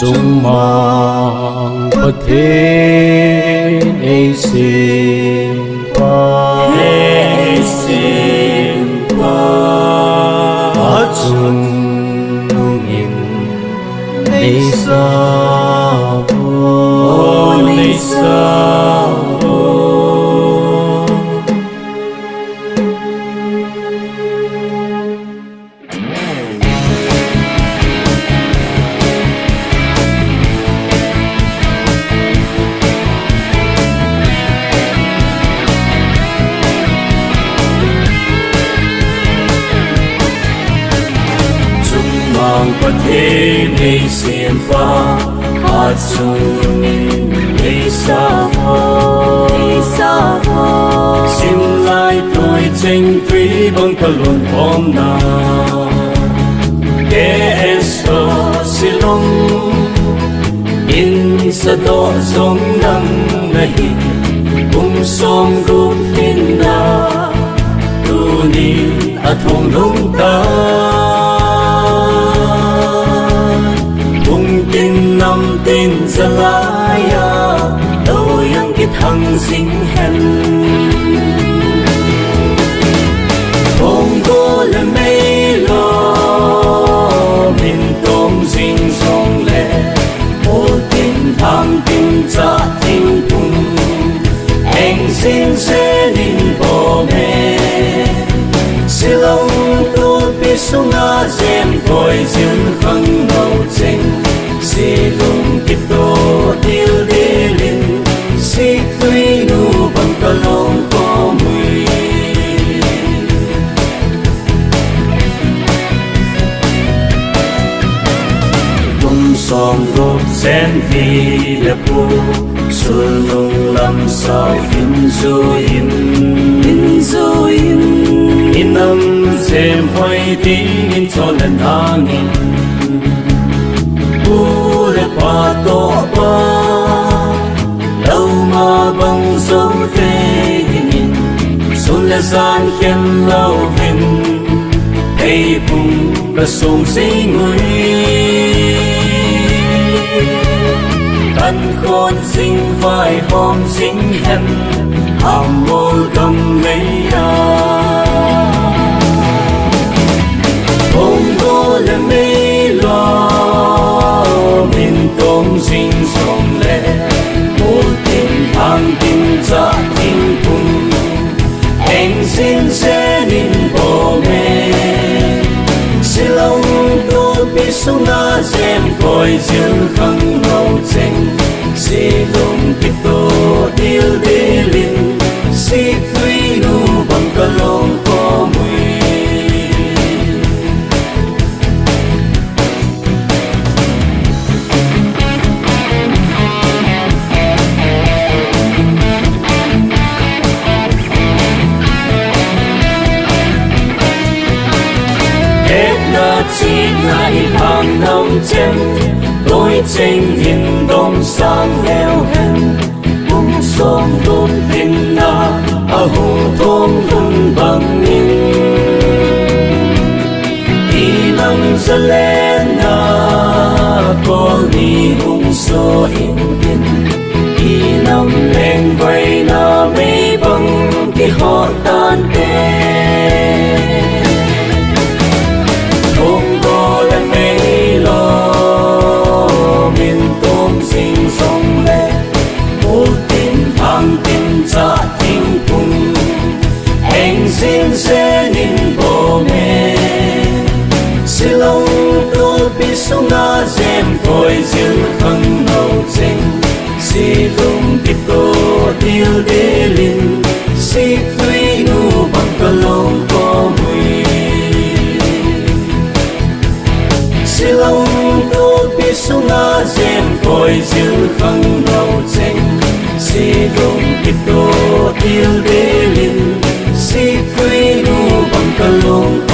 จงมองประเทศให้สิ้นไปจงยินในสาวในสาวประเทศในเสียงฟ้าหาดสูงในสาโฟสิ่งหลายตัวเจงฟรีบังกะลุนพร้อมนาเกสโตสิลงอินสะดอทรงนังนาฮิกุมทรงรูปหินนาดูนี้อาทงลงตาnằm tin giờ lại đâu yang cái thằng sinh hèn không có là mấy lo mình tôm sinh sông lệ một tin thằng tin cha tin cùng anh xin sẽ nín bỏ mẹ xin lòng tôi biết sống ngã dèm thôi duyên khăng ngầu chênh si lung kito til dilin si tui nu bang kalong ko mui bum som gop sen vi le pu sul lung lam sao hin zu in inam sem hoi ting in cholen angin pa to pa lâu mà bằng dấu về hình xuân là gian khen lâu vinh hay cùng là sông sinh người tan khôn sinh phải hôm sinh hèn hàm mô cầm mấy không có là mấy lo mình tôm sinh sông lệ một tình thang tình cha tình cùng anh xin sẽ nín bỏ mẹ xin lòng tôi biết sống na dèm coi duyên khăng ngầu chênh si lung kito til dilin si tui nu bang kalong ko mui chỉ lại hàng năm trên tôi tranh nhìn đông sang nghèo hèn bung xóm đốt tình na hùng thôn hùng bằng nghìn đi năm giờ lên có đi hùng so in in đi năm lên vay na mấy bằng cái họ tan tè xin sẽ nín bỏ mẹ xin lòng tôi biết sống na dèm thôi duyên khăng ngầu chênh si lung kito til dilin si tui nu bang kalong ko mui xin lòng tôi biết sống na dèm thôi duyên khăng ngầu chênh si lung kito til dilin si tui nu bang kalong